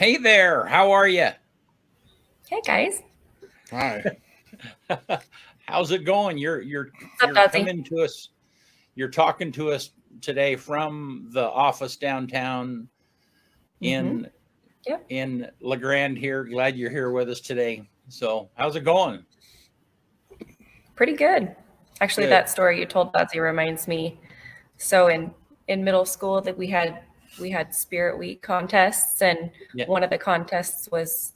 Hey there, how are you? Hey guys. Hi. How's it going? You're What's up, Doddsy? coming to us. You're talking to us today from the office downtown in Yep. in La Grande here. Glad you're here with us today. So, how's it going? Pretty good. Actually, Good. that story you told, Doddsy, reminds me. So in middle school that we had Spirit Week contests, and Yeah. one of the contests was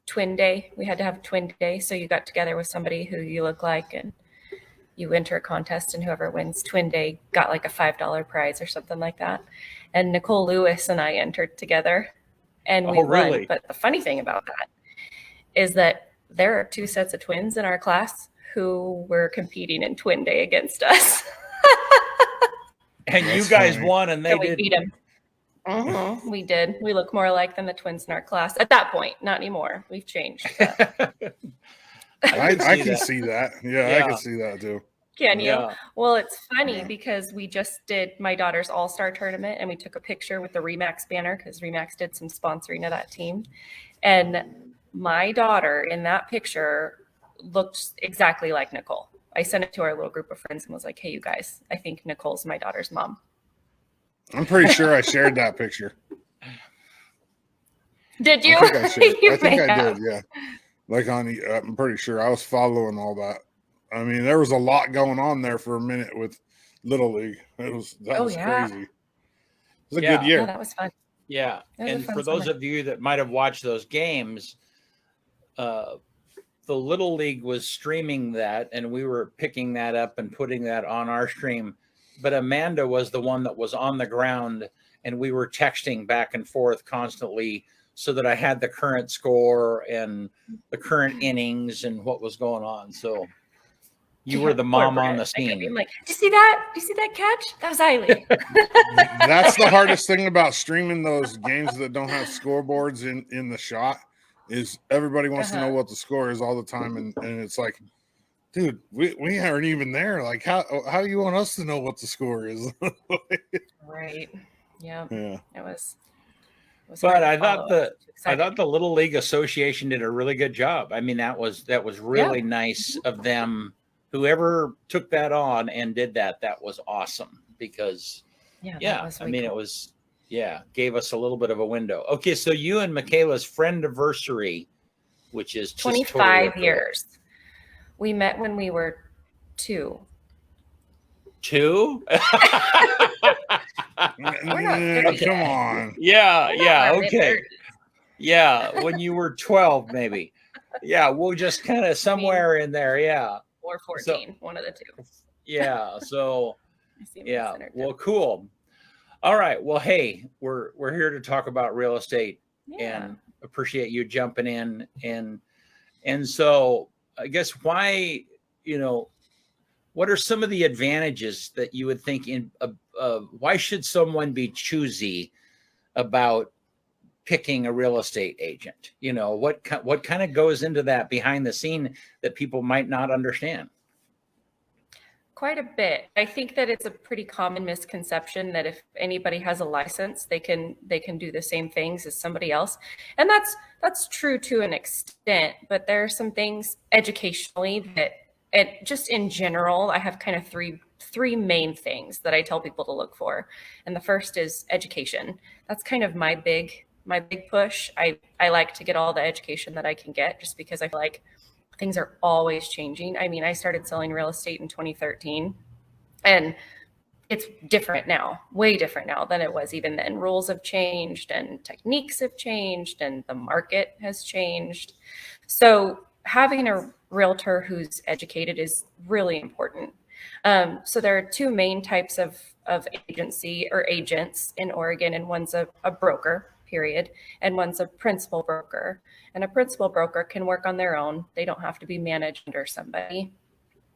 Twin Day. We had to have Twin Day, so you got together with somebody who you look like, and you enter a contest, and whoever wins Twin Day got like a $5 prize or something like that. And Nicole Lewis and I entered together, and we Oh, really? won. But the funny thing about that is that there are two sets of twins in our class who were competing in Twin Day against us. And That's you guys funny. won and they we did. beat them. We did. We look more alike than the twins in our class at that point. Not anymore. We've changed. But I can that. see that. Yeah, I Yeah. can see that too. can you? Yeah. Well, it's funny Yeah. because we just did my daughter's All-Star tournament, and we took a picture with the Remax banner because Remax did some sponsoring of that team. And my daughter in that picture looked exactly like Nicole. I sent it to our little group of friends and was like, hey, you guys, I think Nicole's my daughter's mom. I'm pretty sure I shared that picture. Did you? I think I shared. You I think may I have. did. Yeah. Like I'm pretty sure I was following all that. I mean, there was a lot going on there for a minute with Little League. That was yeah. crazy. It was a Yeah. good Yeah, year. that was fun. Yeah. It was a And fun for those summer. of you that might have watched those games, the Little League was streaming that, and we were picking that up and putting that on our stream. But Amanda was the one that was on the ground, and we were texting back and forth constantly so that I had the current score and the current innings and what was going on. So you were the Poor mom on Brent. the I could be scene. like, do you see that? Do you see that catch? That was Eiley. That's the hardest thing about streaming those games that don't have scoreboards in the shot is everybody wants to know what the score is all the time, and it's like, dude, we aren't even there. Like, how do you want us to know what the score is? Right. Yeah. Yeah. It was But hard to I thought follow. I thought the Little League Association did a really good job. I mean, that was really nice of them. Whoever took that on and did that was awesome because that was really it cool. was gave us a little bit of a window. Okay, so you and Michaela's friend-iversary, which is just 25 totally years. We met when we were 2. 2? We're not 30 Come yet. on. Yeah, okay. Mid-30s. Yeah, when you were 12, maybe. Yeah, we'll just kind of somewhere in there. Yeah. Or 14, one of the two. Yeah. So, I see yeah. center Well, cool. All right. Well, hey, we're here to talk about real estate, and appreciate you jumping in. And so, I guess why, what are some of the advantages that you would think why should someone be choosy about picking a real estate agent? What kind of goes into that behind the scene that people might not understand? Quite a bit. I think that it's a pretty common misconception that if anybody has a license, they can do the same things as somebody else. And that's true to an extent, but there are some things educationally that, and just in general, I have kind of three main things that I tell people to look for. And the first is education. That's kind of my big push. I like to get all the education that I can get just because I feel like things are always changing. I mean, I started selling real estate in 2013, and it's different now, way different now than it was even then. Rules have changed and techniques have changed and the market has changed. So having a realtor who's educated is really important. So there are 2 main types of agency or agents in Oregon, and one's a broker, period, and one's a principal broker. And a principal broker can work on their own. They don't have to be managed under somebody.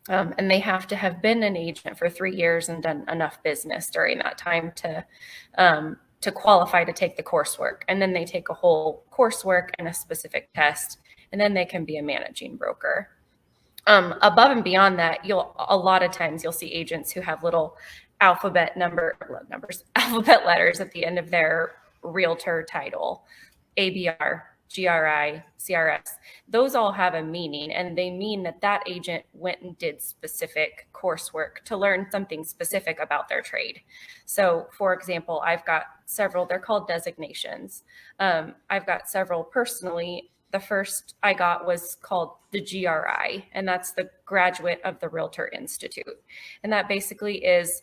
And they have to have been an agent for 3 years and done enough business during that time to qualify to take the coursework. And then they take a whole coursework and a specific test, and then they can be a managing broker. Above and beyond that, a lot of times you'll see agents who have little alphabet letters at the end of their realtor title. ABR, GRI, CRS, those all have a meaning, and they mean that that agent went and did specific coursework to learn something specific about their trade. So for example, I've got several, they're called designations. I've got several personally. The first I got was called the GRI, and that's the Graduate of the Realtor Institute. And that basically is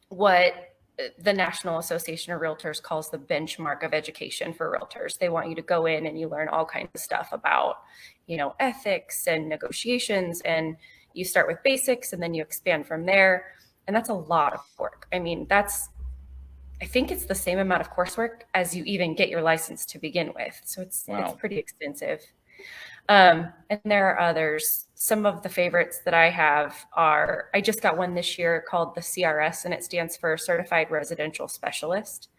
what the National Association of Realtors calls the benchmark of education for realtors. They want you to go in and you learn all kinds of stuff about, ethics and negotiations, and you start with basics and then you expand from there. And that's a lot of work. I mean, I think it's the same amount of coursework as you even get your license to begin with. So it's pretty extensive. And there are others. Some of the favorites that I have are, I just got one this year called the CRS, and it stands for Certified Residential Specialist.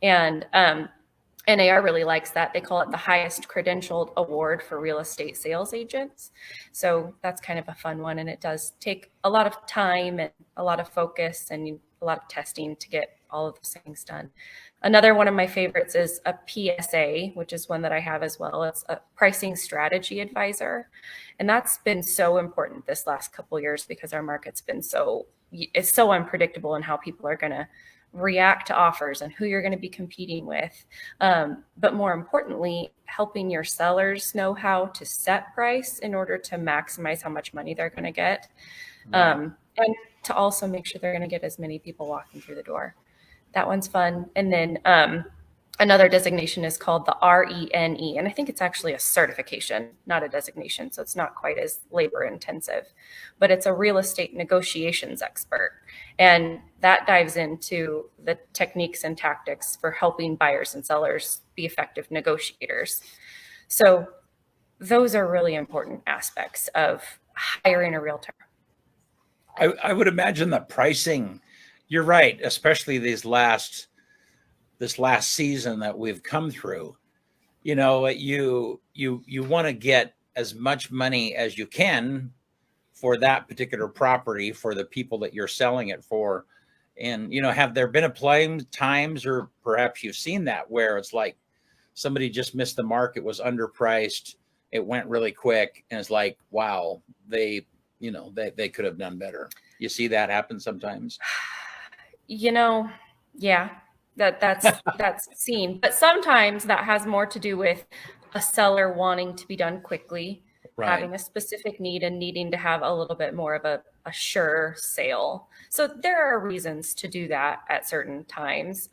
And NAR really likes that. They call it the highest credentialed award for real estate sales agents. So that's kind of a fun one. And it does take a lot of time and a lot of focus and a lot of testing to get all of those things done. Another one of my favorites is a PSA, which is one that I have as well. It's a pricing strategy advisor. And that's been so important this last couple of years because our market's been it's so unpredictable in how people are going to react to offers and who you're going to be competing with. But more importantly, helping your sellers know how to set price in order to maximize how much money they're going to get. And to also make sure they're going to get as many people walking through the door. That one's fun. And then another designation is called the RENE. And I think it's actually a certification, not a designation. So it's not quite as labor intensive, but it's a real estate negotiations expert. And that dives into the techniques and tactics for helping buyers and sellers be effective negotiators. So those are really important aspects of hiring a realtor. I would imagine that pricing, you're right, especially this last season that we've come through. You want to get as much money as you can for that particular property for the people that you're selling it for. And have there been times, or perhaps you've seen that, where it's like somebody just missed the mark, it was underpriced, it went really quick, and it's like, wow, they could have done better. You see that happen sometimes? Yeah, that's seen. But sometimes that has more to do with a seller wanting to be done quickly, right, having a specific need and needing to have a little bit more of a sure sale. So there are reasons to do that at certain times.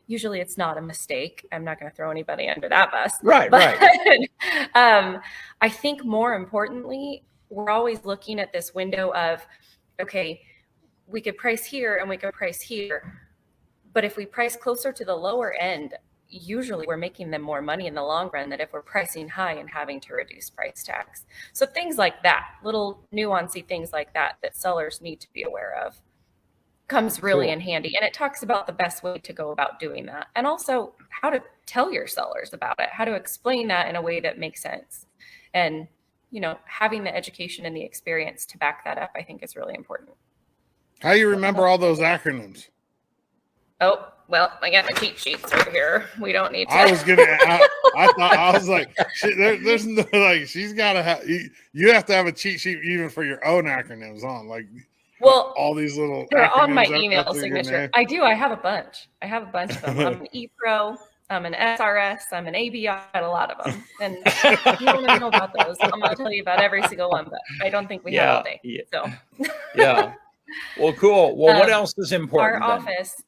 Usually it's not a mistake. I'm not going to throw anybody under that bus. Right. I think more importantly, we're always looking at this window of, okay, we could price here and we could price here. But if we price closer to the lower end, usually we're making them more money in the long run than if we're pricing high and having to reduce price tags. So things like that, little nuancy things like that sellers need to be aware of, comes really in handy. And it talks about the best way to go about doing that. And also how to tell your sellers about it, how to explain that in a way that makes sense. And having the education and the experience to back that up, I think is really important. How do you remember all those acronyms? Oh, well, I got the cheat sheets right here. We don't need to. I was like, there's no, like, she's got to have, you have to have a cheat sheet even for your own acronyms on. Like, well, all these little they're on my email signature. I do. I have a bunch. of them. I'm an ePro. I'm an SRS, I'm an ABI, a lot of them. And if you want to know about those, I'm going to tell you about every single one, but I don't think we have all day. Yeah. So. Yeah. Well, cool. Well, what else is important? Our office,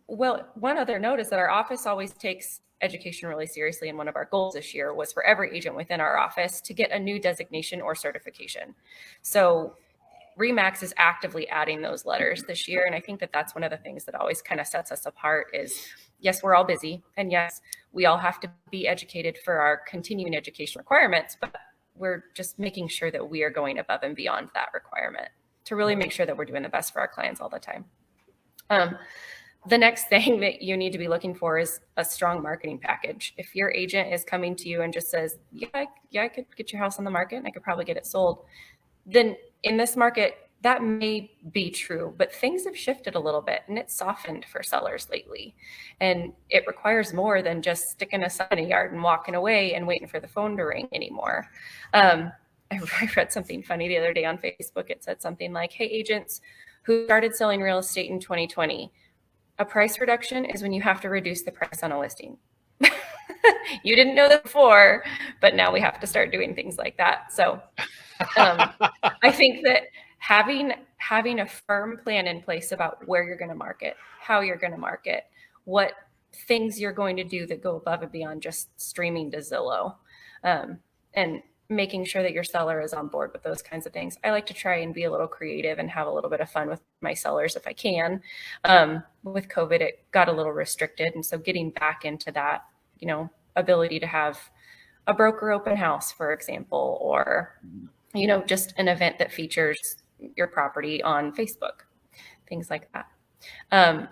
well, one other note is that our office always takes education really seriously. And one of our goals this year was for every agent within our office to get a new designation or certification. So RE/MAX is actively adding those letters this year. And I think that that's one of the things that always kind of sets us apart is, yes, we're all busy. And yes, we all have to be educated for our continuing education requirements, but we're just making sure that we are going above and beyond that requirement to really make sure that we're doing the best for our clients all the time. The next thing that you need to be looking for is a strong marketing package. If your agent is coming to you and just says, yeah, I could get your house on the market and I could probably get it sold, then in this market, that may be true, but things have shifted a little bit and it's softened for sellers lately. And it requires more than just sticking a sign in a yard and walking away and waiting for the phone to ring anymore. I read something funny the other day on Facebook. It said something like, hey, agents who started selling real estate in 2020, a price reduction is when you have to reduce the price on a listing. You didn't know that before, but now we have to start doing things like that. So I think that having a firm plan in place about where you're going to market, how you're going to market, what things you're going to do that go above and beyond just streaming to Zillow, and making sure that your seller is on board with those kinds of things. I like to try and be a little creative and have a little bit of fun with my sellers if I can. With COVID, it got a little restricted. And so getting back into that, ability to have a broker open house, for example, or, just an event that features your property on Facebook, things like that.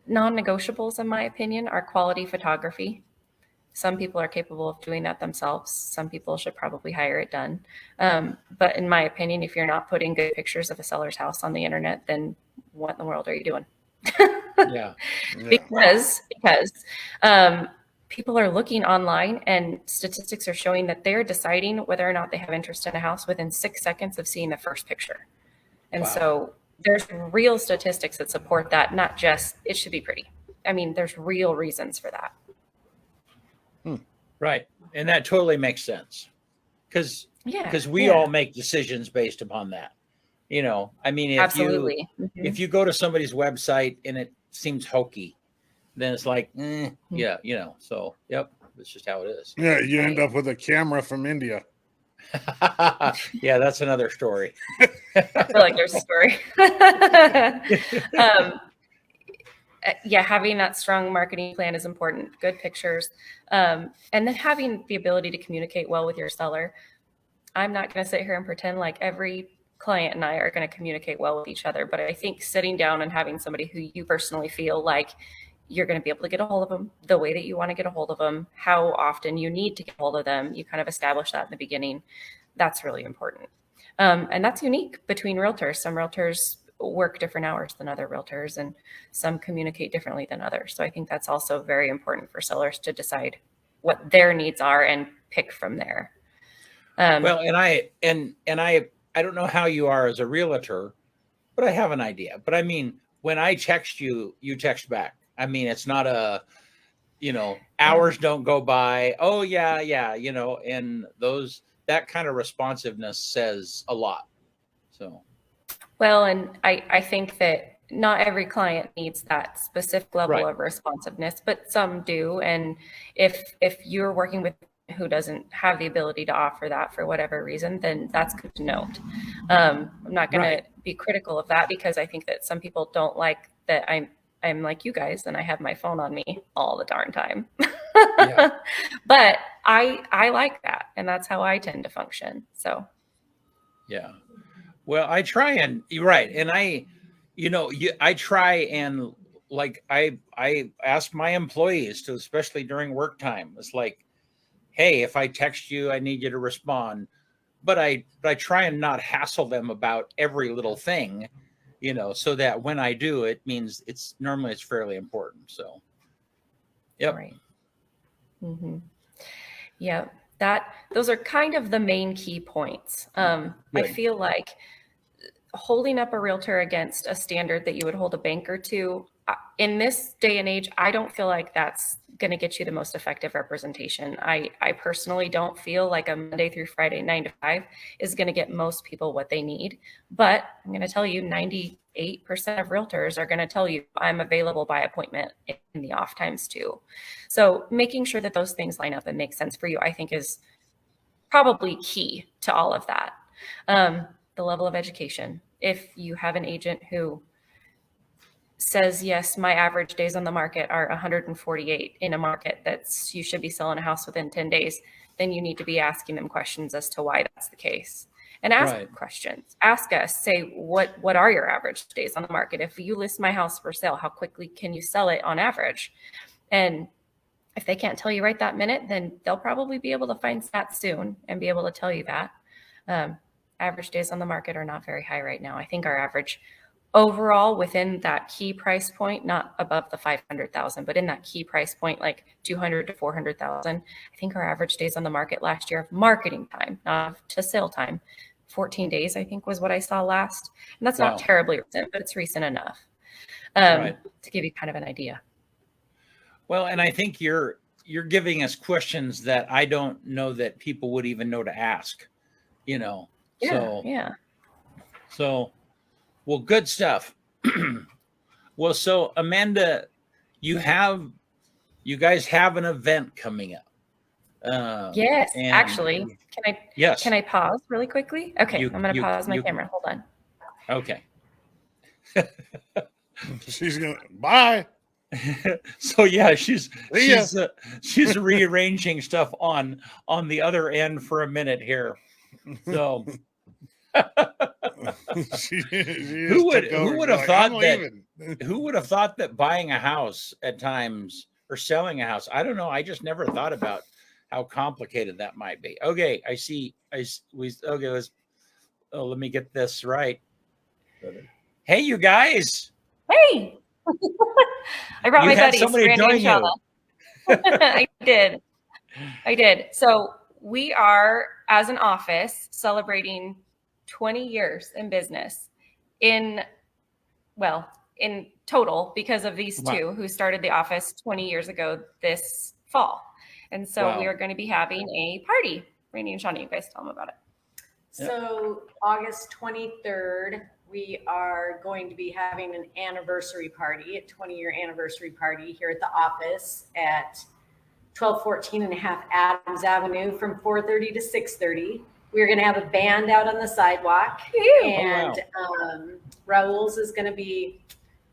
Non-negotiables, in my opinion, are quality photography. Some people are capable of doing that themselves. Some people should probably hire it done. But in my opinion, if you're not putting good pictures of a seller's house on the internet, then what in the world are you doing? Yeah. Because people are looking online and statistics are showing that they're deciding whether or not they have interest in a house within 6 seconds of seeing the first picture. And so there's real statistics that support that, not just it should be pretty. I mean, there's real reasons for that. Right. And that totally makes sense. Because we all make decisions based upon that. I mean, Absolutely. if you go to somebody's website and it seems hokey, then it's like, so, yep, that's just how it is. Yeah, you end up with a camera from India. Yeah, that's another story. I feel like there's a story. Having that strong marketing plan is important. Good pictures. And then having the ability to communicate well with your seller. I'm not going to sit here and pretend like every client and I are going to communicate well with each other, but I think sitting down and having somebody who you personally feel like you're going to be able to get a hold of them the way that you want to get a hold of them, how often you need to get a hold of them, you kind of establish that in the beginning. That's really important. And that's unique between realtors. Some realtors work different hours than other realtors, and some communicate differently than others. So I think that's also very important for sellers to decide what their needs are and pick from there. Well, and I don't know how you are as a realtor, but I have an idea. But I mean, when I text you, you text back. I mean, it's not hours don't go by. Oh yeah. And that kind of responsiveness says a lot. So. Well, and I think that not every client needs that specific level of responsiveness, but some do. And if you're working with who doesn't have the ability to offer that for whatever reason, then that's good to note. I'm not going to be critical of that, because I think that some people don't like that I'm like you guys and I have my phone on me all the darn time. But I like that, and that's how I tend to function. So yeah. Well, I try and you're right. And I try and like, I ask my employees to, especially during work time, it's like, hey, if I text you, I need you to respond. But I try and not hassle them about every little thing, so that when I do, it means it's fairly important. So, yep. Right. Mm-hmm. Yeah. Those are kind of the main key points. I feel like holding up a realtor against a standard that you would hold a banker to, in this day and age, I don't feel like that's going to get you the most effective representation. I personally don't feel like a Monday through Friday 9 to 5 is going to get most people what they need. But I'm going to tell you, 98% of realtors are going to tell you I'm available by appointment in the off times too. So making sure that those things line up and make sense for you, I think, is probably key to all of that. The level of education. If you have an agent who says, yes, my average days on the market are 148 in a market that's you should be selling a house within 10 days, then you need to be asking them questions as to why that's the case. And ask questions. Ask us, say, what are your average days on the market? If you list my house for sale, how quickly can you sell it on average? And if they can't tell you right that minute, then they'll probably be able to find stats soon and be able to tell you that. average days on the market are not very high right now. I think our average overall within that key price point, not above the 500,000, but in that key price point, like 200 to 400,000, I think our average days on the market last year of marketing time, not to sale time, 14 days, I think was what I saw last. And that's not terribly recent, but it's recent enough to give you kind of an idea. Well, and I think you're giving us questions that I don't know that people would even know to ask, you know. So well, good stuff. Well, so Amanda, you guys have an event coming up. Yes, actually, can I pause really quickly? Okay, I'm going to pause my camera. Hold on. Okay. She's gonna bye. So yeah, she's rearranging stuff on the other end for a minute here. So who would have thought that buying a house at times or selling a house? I don't know. I just never thought about how complicated that might be. Okay, I see. Let me get this right. Hey, you guys. Hey. I brought my buddies, Grande and Shauna. I did. So we are, as an office, celebrating 20 years in business in total, because of these two who started the office 20 years ago this fall. And so we are going to be having a party. Randy and Shauna, you guys tell them about it. So August 23rd, we are going to be having an anniversary party, a 20-year anniversary party here at the office at 1214.5 Adams Avenue from 4:30 to 6:30. We're going to have a band out on the sidewalk, and Raul's is going to be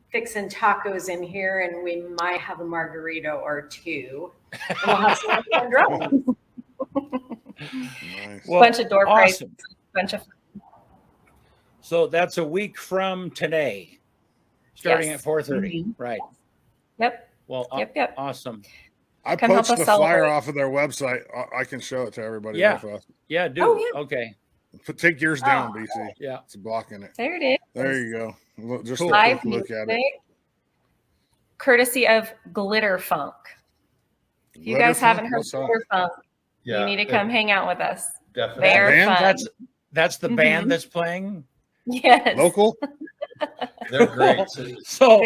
fixing tacos in here, and we might have a margarita or two. And we'll have some fun drum. Nice. Well, bunch of door prizes, bunch of. So that's a week from today, starting at 4:30, right? Yep. Well, yep. Awesome. I poached the flyer off of their website. I can show it to everybody. Yeah, real fast. Yeah, do. Oh, yeah. Okay. Take yours down, BC. Yeah, it's blocking it. There it is. There you go. Just a live quick look at it. Courtesy of Glitter Funk. If you guys haven't heard Glitter Funk, you need to come hang out with us. Definitely. They're fun. That's the band that's playing. Yes. Local. They're great. So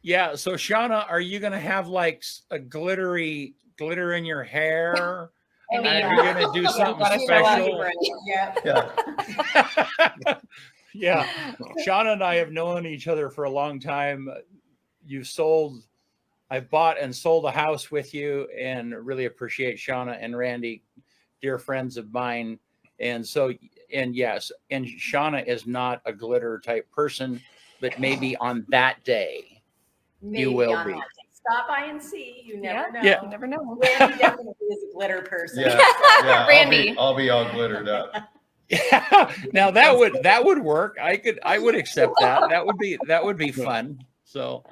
Shauna, are you gonna have like a glitter in your hair? I mean, are you gonna do something special? Yeah. Shauna and I have known each other for a long time. I've bought and sold a house with you, and really appreciate Shauna and Randy, dear friends of mine. And so, and yes, and Shauna is not a glitter type person, but maybe on that day, you will be. Stop by and see. You never know. Yeah. You never know. Randy definitely is a glitter person. Yeah. Randy. I'll be all glittered up. Yeah. Now that would work. I would accept that. That would be fun. So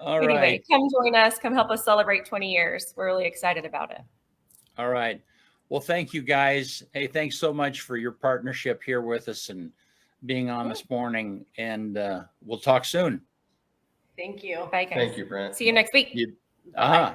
Anyway, come join us. Come help us celebrate 20 years. We're really excited about it. All right. Well, thank you guys. Hey, thanks so much for your partnership here with us and being on this morning. And we'll talk soon. Thank you. Bye, guys. Thank you, Brent. See you next week. Uh-huh.